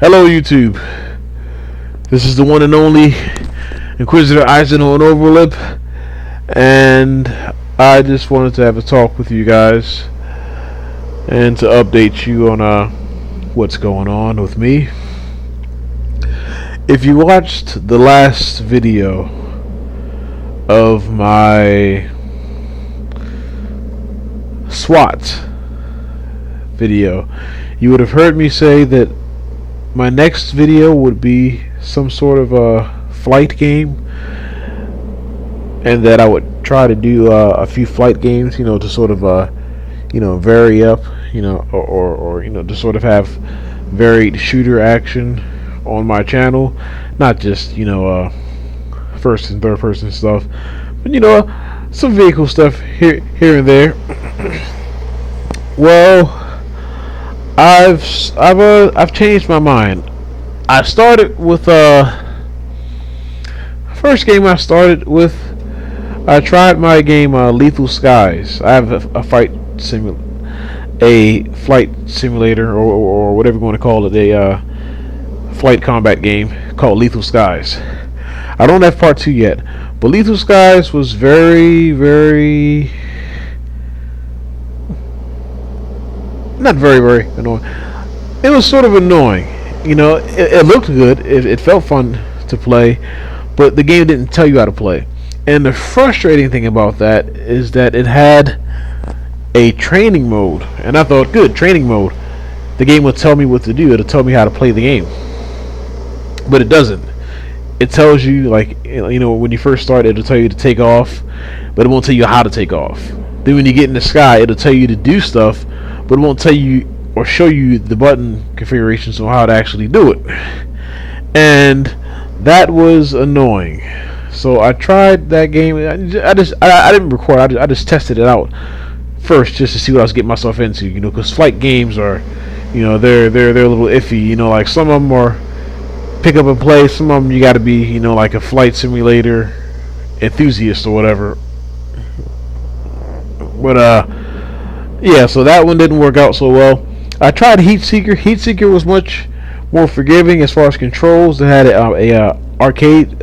Hello, YouTube. This is the one and only Inquisitor Eisenhower Overlip, and I just wanted to have a talk with you guys and to update you on what's going on with me. If you watched the last video of my SWAT video, you would have heard me say that my next video would be some sort of a flight game, and that I would try to do a few flight games, to sort of vary up, or to sort of have varied shooter action on my channel, not just first and third person stuff, but some vehicle stuff here and there. Well, I've changed my mind. I started with first game I started with. I tried my game Lethal Skies. I have a flight simulator, or whatever you want to call it, a flight combat game called Lethal Skies. I don't have part 2 yet, but Lethal Skies was very, very, not very, very annoying. It was sort of annoying. It looked good. It felt fun to play, but the game didn't tell you how to play. And the frustrating thing about that is that it had a training mode, and I thought, good, training mode. The game will tell me what to do. It'll tell me how to play the game, but it doesn't. It tells you, like, when you first start, it'll tell you to take off, but it won't tell you how to take off. Then when you get in the sky, it'll tell you to do stuff, but it won't tell you or show you the button configurations on how to actually do it. And that was annoying. So I tried that game. I didn't record. I just tested it out first, just to see what I was getting myself into. Because flight games are, they're a little iffy. Like, some of them are pick up and play. Some of them you got to be, like a flight simulator enthusiast or whatever. But yeah. So that one didn't work out so well. I tried Heat Seeker. Heat Seeker was much more forgiving as far as controls. They had a arcade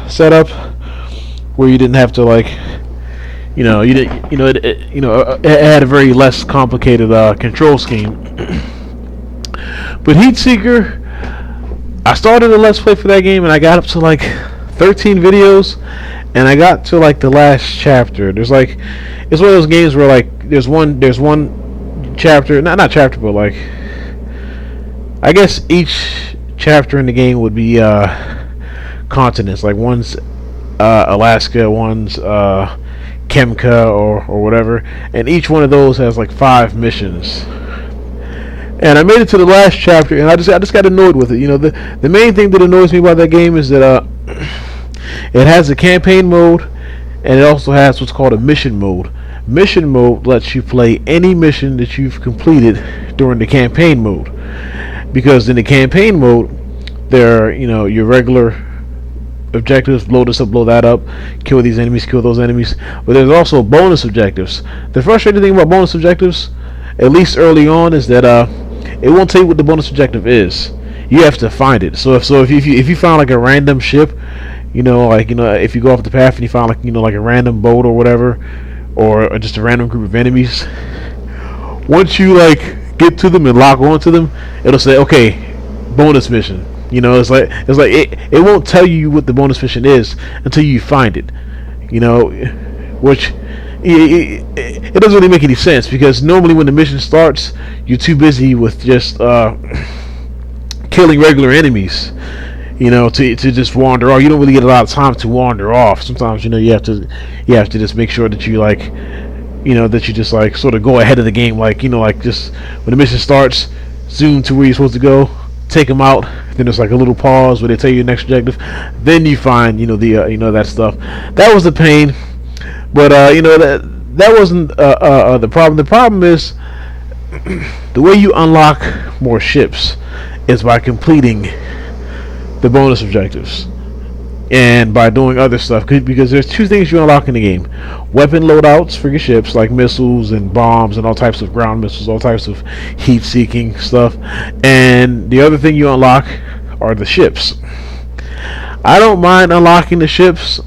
setup where you didn't have to, like, it had a very less complicated control scheme. But Heat Seeker, I started a let's play for that game, and I got up to like 13 videos, and I got to like the last chapter. It's one of those games where, like, there's one chapter, not chapter, but, like, I guess each chapter in the game would be continents. Like, one's Alaska, one's Kemka, or whatever, and each one of those has like 5 missions. And I made it to the last chapter, and I just got annoyed with it. The main thing that annoys me about that game is that it has a campaign mode, and it also has what's called a mission mode. Mission mode lets you play any mission that you've completed during the campaign mode, because in the campaign mode there are, your regular objectives: blow this up, blow that up, kill these enemies, kill those enemies. But there's also bonus objectives. The frustrating thing about bonus objectives, at least early on, is that it won't tell you what the bonus objective is. You have to find it. So if you find like a random ship, if you go off the path and you find like a random boat or whatever, or just a random group of enemies, once you like get to them and lock onto them, it'll say, okay, bonus mission. It's like it won't tell you what the bonus mission is until you find it. Which it doesn't really make any sense, because normally when the mission starts, you're too busy with just killing regular enemies, to just wander off. You don't really get a lot of time to wander off. Sometimes, you have to just make sure that you that you just like sort of go ahead of the game, like just when the mission starts, zoom to where you're supposed to go, take them out. Then there's like a little pause where they tell you the next objective. Then you find that stuff. That was the pain. But that wasn't the problem. The problem is the way you unlock more ships is by completing the bonus objectives. and by doing other stuff, because there's two things you unlock in the game: weapon loadouts for your ships, like missiles and bombs and all types of ground missiles, all types of heat-seeking stuff, and the other thing you unlock are the ships. I don't mind unlocking the ships,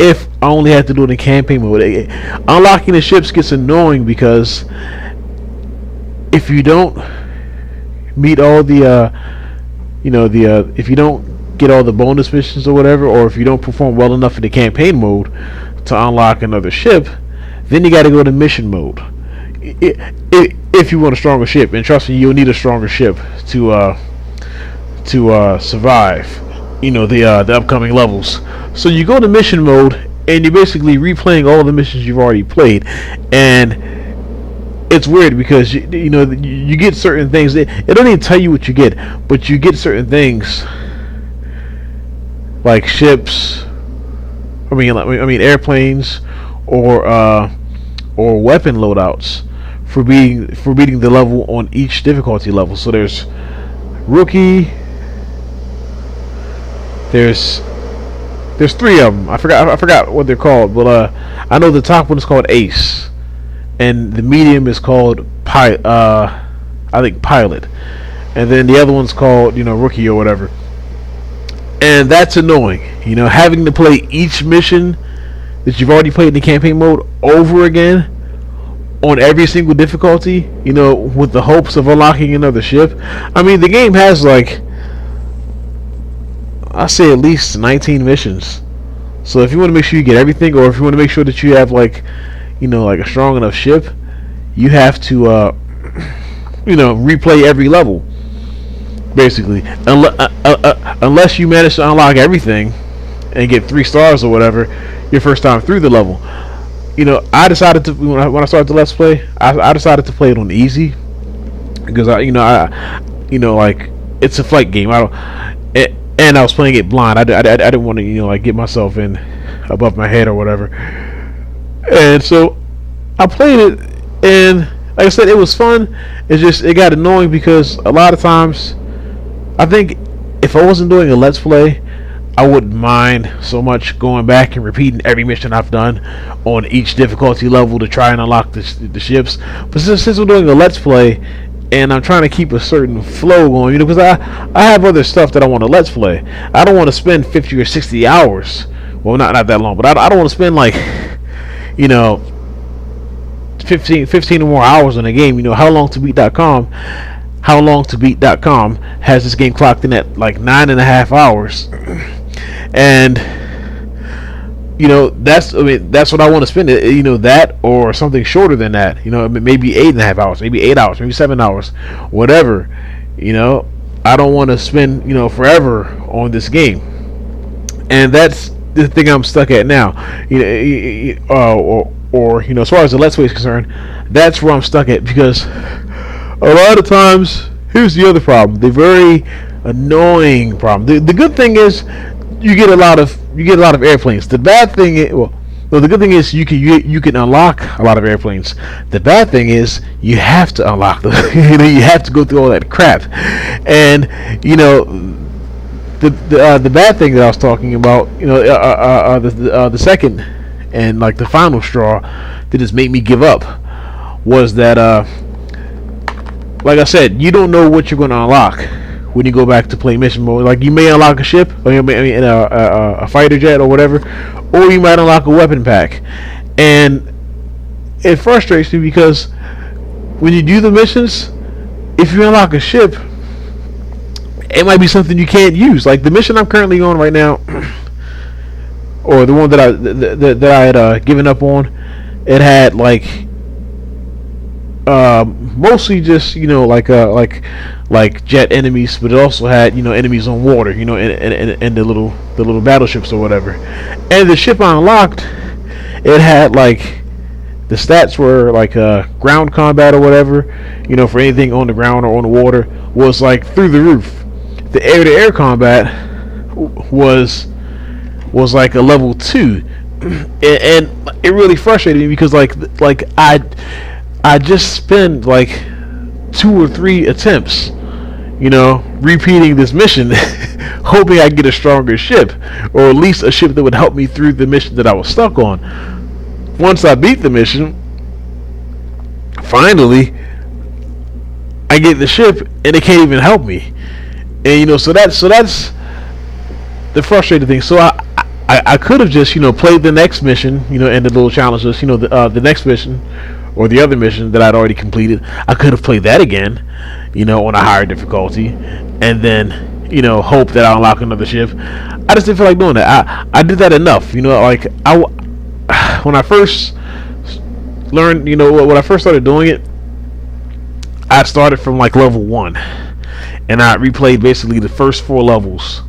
if I only have to do it in campaign mode. Unlocking the ships gets annoying because if you don't meet all the if you don't get all the bonus missions or whatever, or if you don't perform well enough in the campaign mode to unlock another ship, then you got to go to mission mode. If you want a stronger ship, and trust me, you'll need a stronger ship to survive the upcoming levels. So you go to mission mode and you're basically replaying all the missions you've already played, and it's weird because you get certain things. It don't even tell you what you get, but you get certain things like ships. I mean airplanes, or weapon loadouts for beating the level on each difficulty level. So there's rookie. There's three of them. I forgot what they're called, but I know the top one is called Ace, and the medium is called I think Pilot, and then the other one's called Rookie or whatever. And that's annoying, having to play each mission that you've already played in the campaign mode over again on every single difficulty, with the hopes of unlocking another ship. I mean, the game has I say at least 19 missions. So if you want to make sure you get everything, or if you want to make sure that you have a strong enough ship, you have to replay every level, basically. Unless you manage to unlock everything and get 3 stars or whatever your first time through the level. I decided to, when I started the Let's Play, I decided to play it on easy because it's a fight game. And I was playing it blind. I didn't want to get myself in above my head or whatever. And so I played it, and like I said, it was fun. It got annoying because a lot of times, I think if I wasn't doing a Let's Play, I wouldn't mind so much going back and repeating every mission I've done on each difficulty level to try and unlock the ships. But since I'm doing a Let's Play, and I'm trying to keep a certain flow going, because I have other stuff that I want to Let's Play. I don't want to spend 50 or 60 hours. Well, not that long, but I don't want to spend 15 or more hours on a game. HowLongToBeat.com has this game clocked in at 9.5 hours, and that's what I want to spend it. That or something shorter than that. Maybe 8.5 hours, maybe 8 hours, maybe 7 hours, whatever. I don't want to spend forever on this game, and that's the thing I'm stuck at now. Or as far as the Let's Play is concerned, that's where I'm stuck at, because a lot of times, here's the other problem, the very annoying problem. The good thing is you get a lot of airplanes. The bad thing is, the good thing is you can unlock a lot of airplanes. The bad thing is you have to unlock them. You have to go through all that crap. And the bad thing that I was talking about, the second and the final straw that just made me give up was that like I said, you don't know what you're going to unlock when you go back to play mission mode. You may unlock a ship, or a fighter jet or whatever, or you might unlock a weapon pack, and it frustrates me because when you do the missions, if you unlock a ship, it might be something you can't use. Like the mission I'm currently on right now, or the one that I had given up on, it had mostly just like jet enemies, but it also had enemies on water, and the little battleships or whatever. And the ship I unlocked, it had the stats were ground combat or whatever, for anything on the ground or on the water was through the roof. The air-to-air combat was a level 2, and it really frustrated me because I just spent 2 or 3 attempts, repeating this mission hoping I get a stronger ship, or at least a ship that would help me through the mission that I was stuck on. Once I beat the mission, finally, I get the ship and it can't even help me. And so that's the frustrating thing. So I could have just played the next mission, and the little challenges, the next mission or the other mission that I'd already completed. I could have played that again, on a higher difficulty, and then hope that I unlock another ship. I just didn't feel like doing that. I did that enough, like when I first learned, when I first started doing it, I started from like level 1, and I replayed basically the first 4 levels.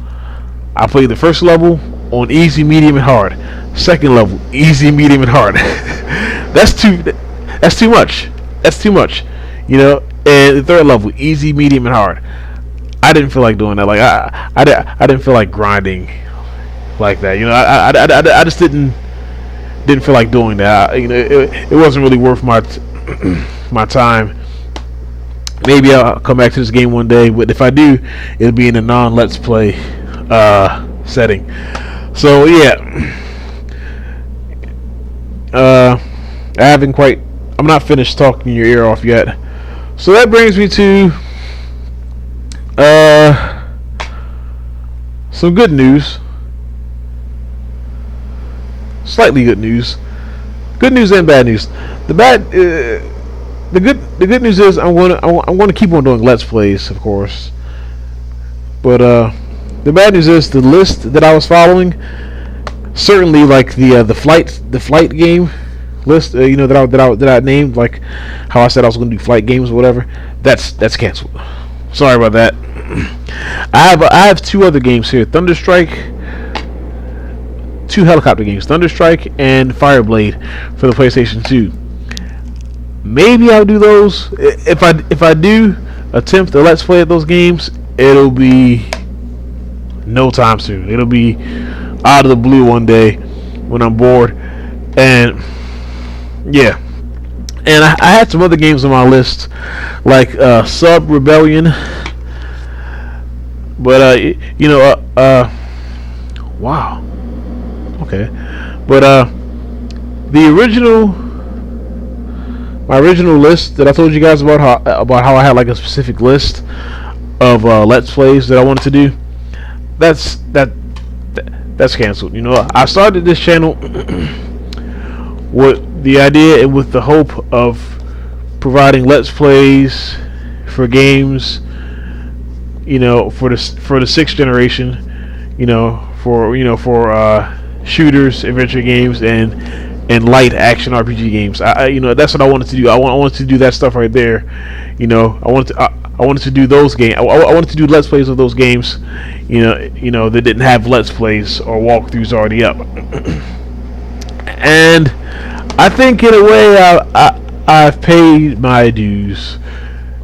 I played the first level on easy, medium, and hard. Second level, easy, medium, and hard. That's too much. That's too much. And the third level, easy, medium, and hard. I didn't feel like doing that. Like I didn't feel like grinding like that. I just didn't feel like doing that. It wasn't really worth my time. Maybe I'll come back to this game one day, but if I do, it'll be in a non-let's play setting. So yeah, I'm not finished talking your ear off yet. So that brings me to some good news. Slightly good news. Good news and bad news. The good news is I'm going to keep on doing let's plays, of course. But the bad news is the list that I was following, certainly like the flight game list, that I named, like how I said I was going to do flight games or whatever. That's canceled. Sorry about that. I have 2 other games here: Thunderstrike. 2 helicopter games, Thunderstrike and Fireblade for the PlayStation 2. Maybe I'll do those. If I do attempt to let's play at those games, it'll be no time soon. It'll be out of the blue one day when I'm bored. And yeah. And I had some other games on my list, like Sub Rebellion. But wow. Okay. But my original list that I told you guys about how I had like a specific list of let's plays that I wanted to do, that's canceled. I started this channel with the idea and with the hope of providing let's plays for games, for the 6th generation, for shooters, adventure games, and light action RPG games. That's what I wanted to do. I wanted to do that stuff right there. I wanted to do those games. I wanted to do let's plays of those games. That didn't have let's plays or walkthroughs already up. And I think in a way I've paid my dues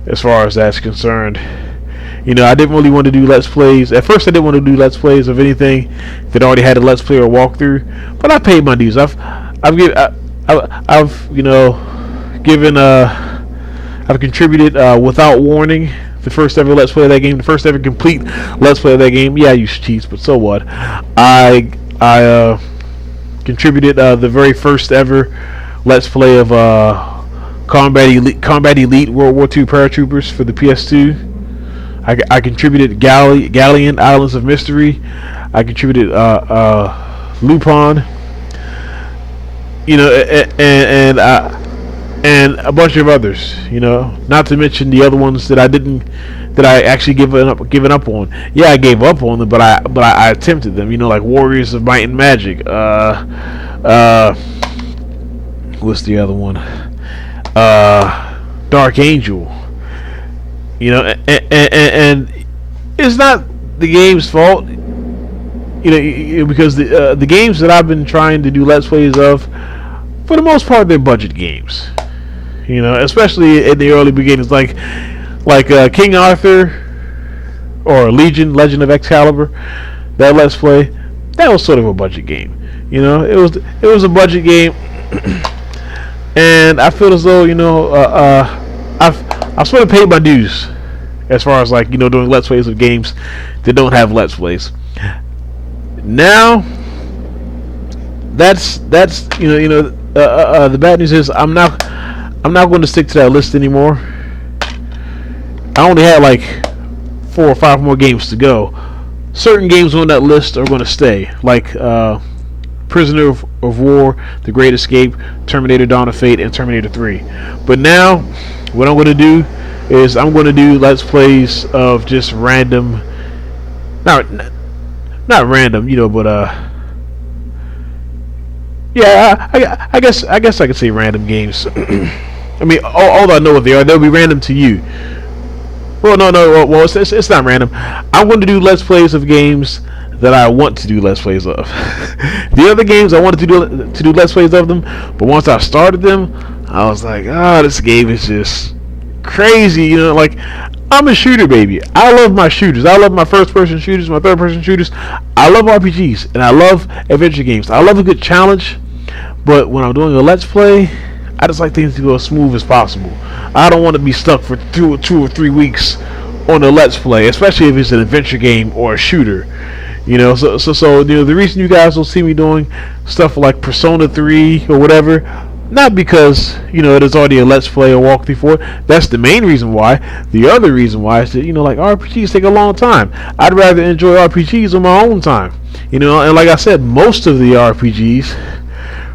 as far as that's concerned. I didn't really want to do let's plays. At first I didn't want to do let's plays of anything that already had a let's play or walkthrough, but I paid my dues. I've contributed without warning, the first ever let's play of that game, the first ever complete let's play of that game. Yeah, I used cheats, but so what? I contributed the very first ever let's play of Combat Elite World War II Paratroopers for the PS2. I contributed Galleon Islands of Mystery. I contributed Lupin. And a bunch of others. Not to mention the other ones that I actually given up on. Yeah, I gave up on them, but I attempted them. Like Warriors of Might and Magic. What's the other one? Dark Angel. And it's not the game's fault, because the games that I've been trying to do let's plays of, for the most part, they're budget games. Especially in the early beginnings, like King Arthur or Legend of Excalibur. That let's play, that was sort of a budget game. It was a budget game, and I feel as though I've sort of paid my dues as far as like doing let's plays of games that don't have let's plays. Now, that's the bad news is I'm not going to stick to that list anymore. I only had like 4 or 5 more games to go. Certain games on that list are going to stay, like Prisoner of War, The Great Escape, Terminator Dawn of Fate, and Terminator 3. But now, what I'm going to do is I'm going to do let's plays of just random, not random, but yeah, I guess I could say random games. I mean, although I know what they are, they'll be random to you. Well, no, well, it's not random. I'm going to do let's plays of games that I want to do let's plays of. The other games I wanted to do let's plays of them, but once I started them, I was like, this game is just crazy. Like, I'm a shooter baby. I love my shooters. I love my first-person shooters, my third-person shooters. I love RPGs, and I love adventure games. I love a good challenge, but when I'm doing a let's play, I just like things to go as smooth as possible. I don't want to be stuck for 2 or 3 weeks on a let's play, especially if it's an adventure game or a shooter. So the reason you guys don't see me doing stuff like Persona 3 or whatever, not because it is already a let's play or walkthrough for it. That's the main reason why. The other reason why is that like RPGs take a long time. I'd rather enjoy RPGs on my own time. And like I said, most of the RPGs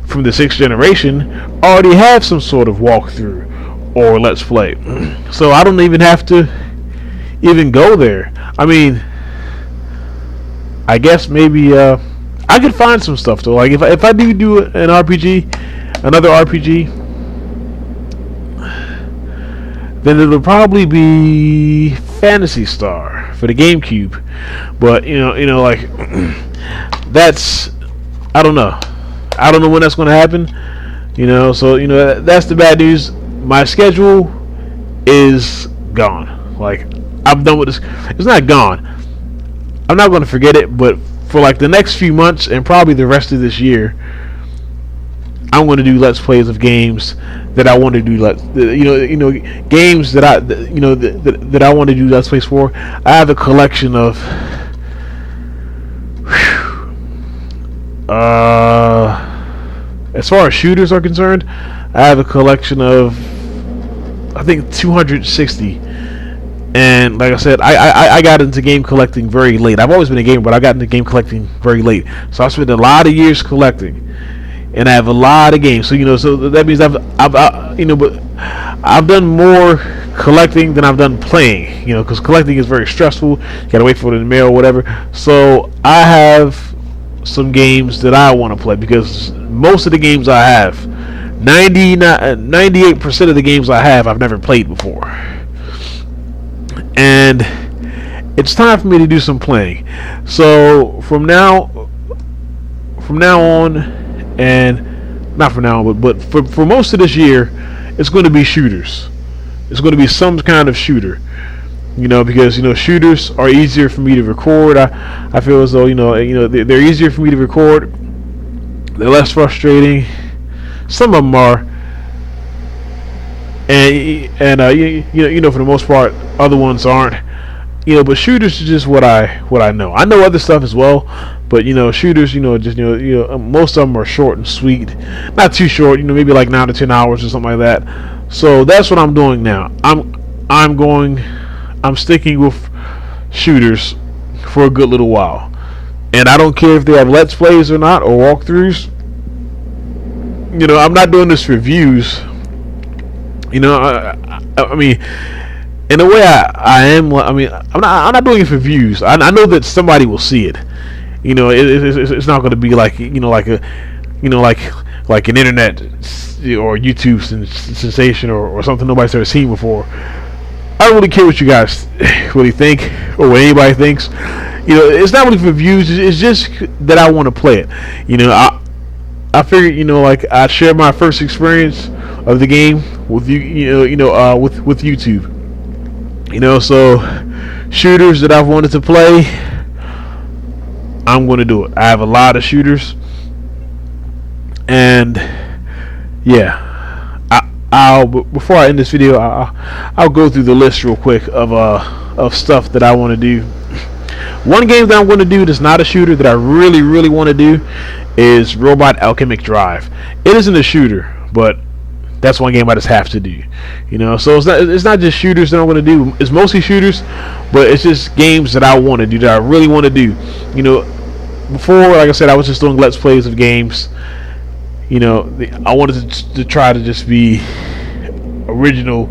from the 6th generation already have some sort of walkthrough or let's play, so I don't even have to even go there. I mean, I guess maybe I could find some stuff though. Like if I do an RPG, another RPG, then it'll probably be Phantasy Star for the GameCube. But like that's, I don't know when that's going to happen. So that's the bad news. My schedule is gone. Like, I'm done with this. It's not gone. I'm not going to forget it, but for like the next few months and probably the rest of this year, I'm going to do let's plays of games that I want to do. Games that that I want to do let's plays for. I have a collection of as far as shooters are concerned, I have a collection of, I think, 260. And like I said, I got into game collecting very late. I've always been a gamer, but I got into game collecting very late. So I spent a lot of years collecting, and I have a lot of games. So so that means but I've done more collecting than I've done playing. Because collecting is very stressful. You gotta wait for it in the mail or whatever. So I have some games that I want to play, because most of the games I have, 98% of the games I have, I've never played before. And it's time for me to do some playing. So from now on, and not from now on, but for most of this year, it's going to be shooters. It's going to be some kind of shooter. Because shooters are easier for me to record. I feel as though they're easier for me to record. They're less frustrating. Some of them are, and for the most part, other ones aren't. But shooters is just what I know. I know other stuff as well, but shooters, most of them are short and sweet. Not too short, maybe like 9 to 10 hours or something like that. So that's what I'm doing now. I'm sticking with shooters for a good little while, and I don't care if they have let's plays or not, or walkthroughs. I'm not doing this for views. I mean, in a way, I am. I mean, I'm not doing it for views. I know that somebody will see it. It's not going to be like like an internet or YouTube sensation or something nobody's ever seen before. I don't really care what you guys really think or what anybody thinks. It's not really for views. It's just that I want to play it. I figured, like, I'd share my first experience of the game with with YouTube. So shooters that I've wanted to play, I'm going to do it. I have a lot of shooters, and yeah. Before I end this video, I'll go through the list real quick of of stuff that I want to do. One game that I'm going to do that's not a shooter that I really, really want to do is Robot Alchemic Drive. It isn't a shooter, but that's one game I just have to do. So it's not just shooters that I'm going to do. It's mostly shooters, but it's just games that I want to do, that I really want to do. Before, like I said, I was just doing Let's Plays of games. I wanted to try to just be original,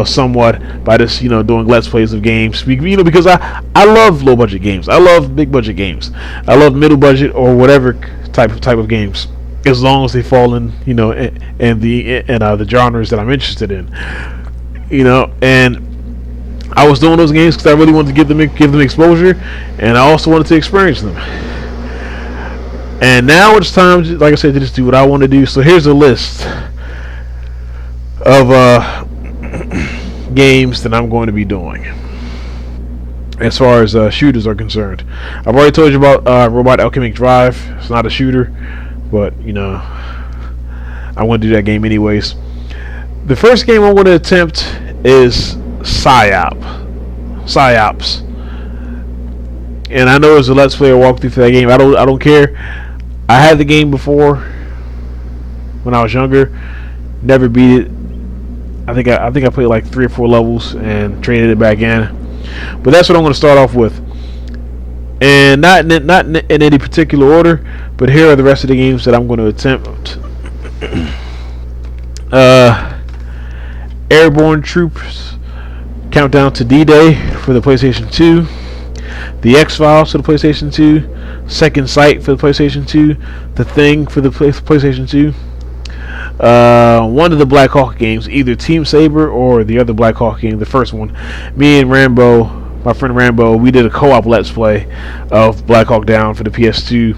somewhat, by just, doing Let's Plays of games. Because I love low budget games. I love big budget games. I love middle budget or whatever type of games, as long as they fall in, the genres that I'm interested in. And I was doing those games because I really wanted to give them exposure, and I also wanted to experience them. And now it's time, like I said, to just do what I want to do. So here's a list of games that I'm going to be doing as far as shooters are concerned. I've already told you about Robot Alchemic Drive. It's not a shooter, but I want to do that game anyways. The first game I'm going to attempt is Psyops. And I know there's a Let's Play or walkthrough for that game. I don't care. I had the game before when I was younger. Never beat it. I think I played like 3 or 4 levels and traded it back in. But that's what I'm going to start off with. And not in any particular order, but here are the rest of the games that I'm going to attempt. Airborne Troops Countdown to D-Day for the PlayStation 2. The X-Files for the PlayStation 2. Second Sight for the PlayStation 2. The Thing for the PlayStation 2. One of the Black Hawk games, either Team Saber or the other Black Hawk game, the first one. Me and Rambo, my friend Rambo, we did a co-op Let's Play of Black Hawk Down for the PS2.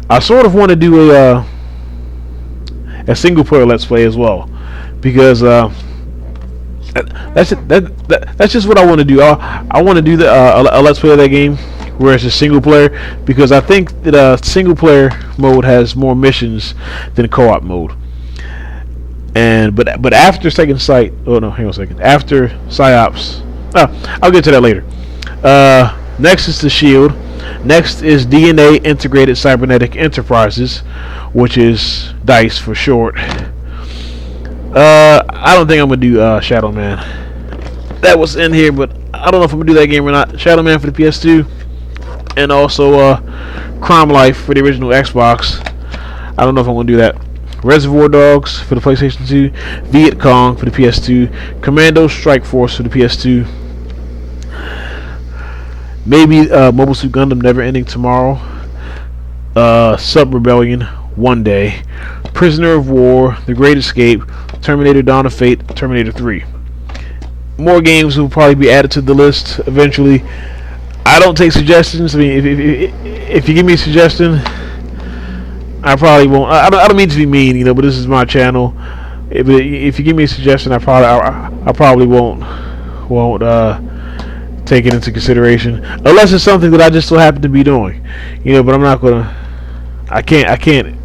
I sort of want to do a single player Let's Play as well, because that's just what I want to do. I want to do a Let's Play of that game where it's a single player, because I think that single player mode has more missions than co-op mode. But after Second Sight, after Psyops, I'll get to that later. Next is the Shield. Next is DNA Integrated Cybernetic Enterprises, which is DICE for short. I don't think I'm gonna do Shadow Man. That was in here, but I don't know if I'm gonna do that game or not. Shadow Man for the PS2, and also Crime Life for the original Xbox. I don't know if I'm gonna do that. Reservoir Dogs for the PlayStation 2, Viet Cong for the PS2, Commando Strike Force for the PS2, maybe Mobile Suit Gundam Never Ending Tomorrow, Sub Rebellion One Day, Prisoner of War, The Great Escape, Terminator Dawn of Fate, Terminator 3. More games will probably be added to the list eventually. I don't take suggestions. I mean, if you give me a suggestion, I probably won't. I don't mean to be mean, but this is my channel. If you give me a suggestion, I probably won't take it into consideration, unless it's something that I just so happen to be doing, But I'm not gonna. I can't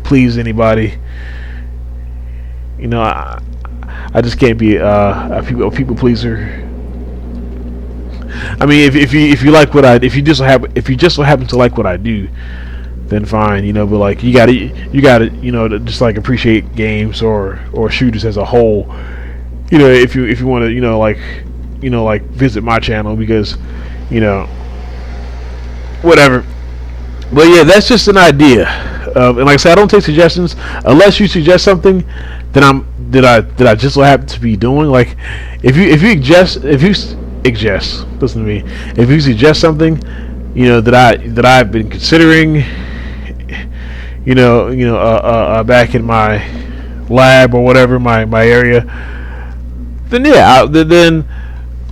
please anybody. I just can't be a people pleaser. I mean, if you like what if you just so happen to like what I do, then fine, but like you gotta just like appreciate games or shooters as a whole, if you want to like visit my channel, because whatever. But yeah, that's just an idea, and like I said, I don't take suggestions unless you suggest something that I just so happen to be doing. Like if you suggest, listen to me, if you suggest something that I've been considering, back in my lab or whatever, my area, then yeah, then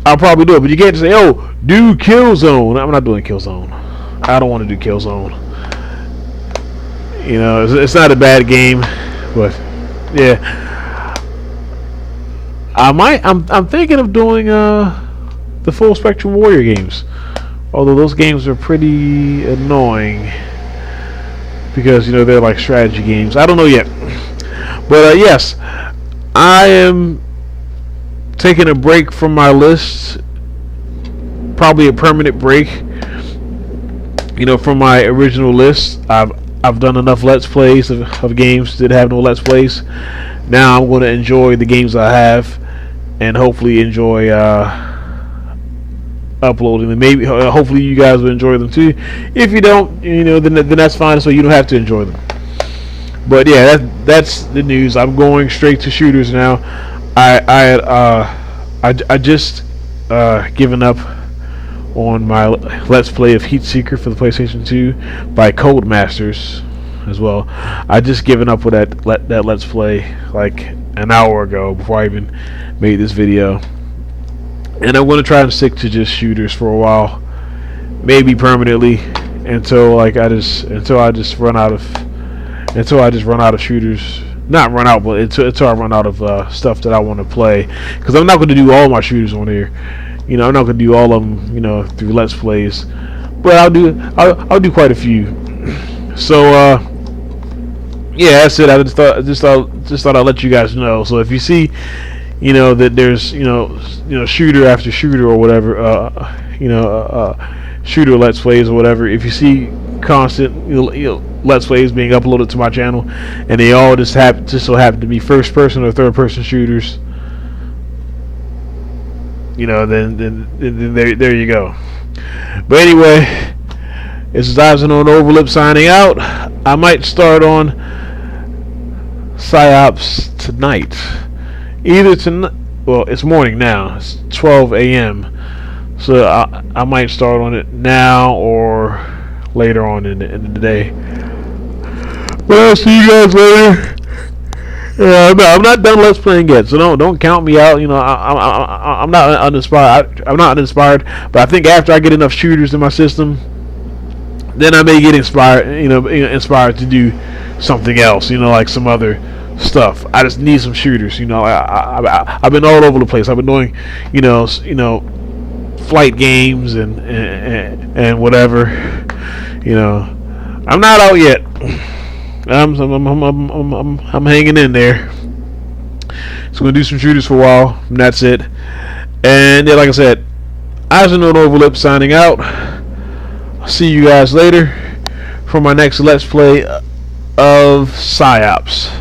I'll probably do it. But you can't say, "Oh, do Killzone." I'm not doing Killzone. I don't want to do Killzone. It's not a bad game, but yeah, I'm thinking of doing the Full Spectrum Warrior games, although those games are pretty annoying, because they're like strategy games. I don't know yet, but yes, I am taking a break from my list probably a permanent break, from my original list. I've done enough Let's Plays of games that have no Let's Plays. Now I'm going to enjoy the games I have, and hopefully enjoy uploading them. Maybe, hopefully, you guys will enjoy them too. If you don't, then that's fine. So you don't have to enjoy them. But yeah, that's the news. I'm going straight to shooters now. I just given up on my Let's Play of Heatseeker for the PlayStation 2 by Codemasters as well. I just given up with that Let's Play like an hour ago before I even made this video. And I'm going to try and stick to just shooters for a while, maybe permanently, until I just run out of shooters. Not run out, but until I run out of stuff that I want to play. Because I'm not going to do all my shooters on here. I'm not going to do all of them, through Let's Plays. But I'll do quite a few. So yeah, that's it. I just thought I'd let you guys know. So if you see, that there's shooter after shooter or whatever, shooter Let's Plays or whatever. If you see constant Let's Plays being uploaded to my channel, and they all just so happen to be first person or third person shooters, then there you go. But anyway, this is Ivan on Overlip signing out. I might start on PsyOps tonight. Either tonight, well, it's morning now. It's 12 a.m. So I might start on it now or later on in the day. But I'll see you guys later. I'm not done Let's Playing yet, so don't count me out. I'm not uninspired. I'm not uninspired, but I think after I get enough shooters in my system, then I may get inspired. Inspired to do something else. Like some other stuff. I just need some shooters. I've been all over the place. I've been doing, flight games and whatever. I'm not out yet. I'm hanging in there. So I'm gonna do some shooters for a while, and that's it. And yeah, like I said, Ivan on Overlip signing out. I'll see you guys later for my next Let's Play of PsyOps.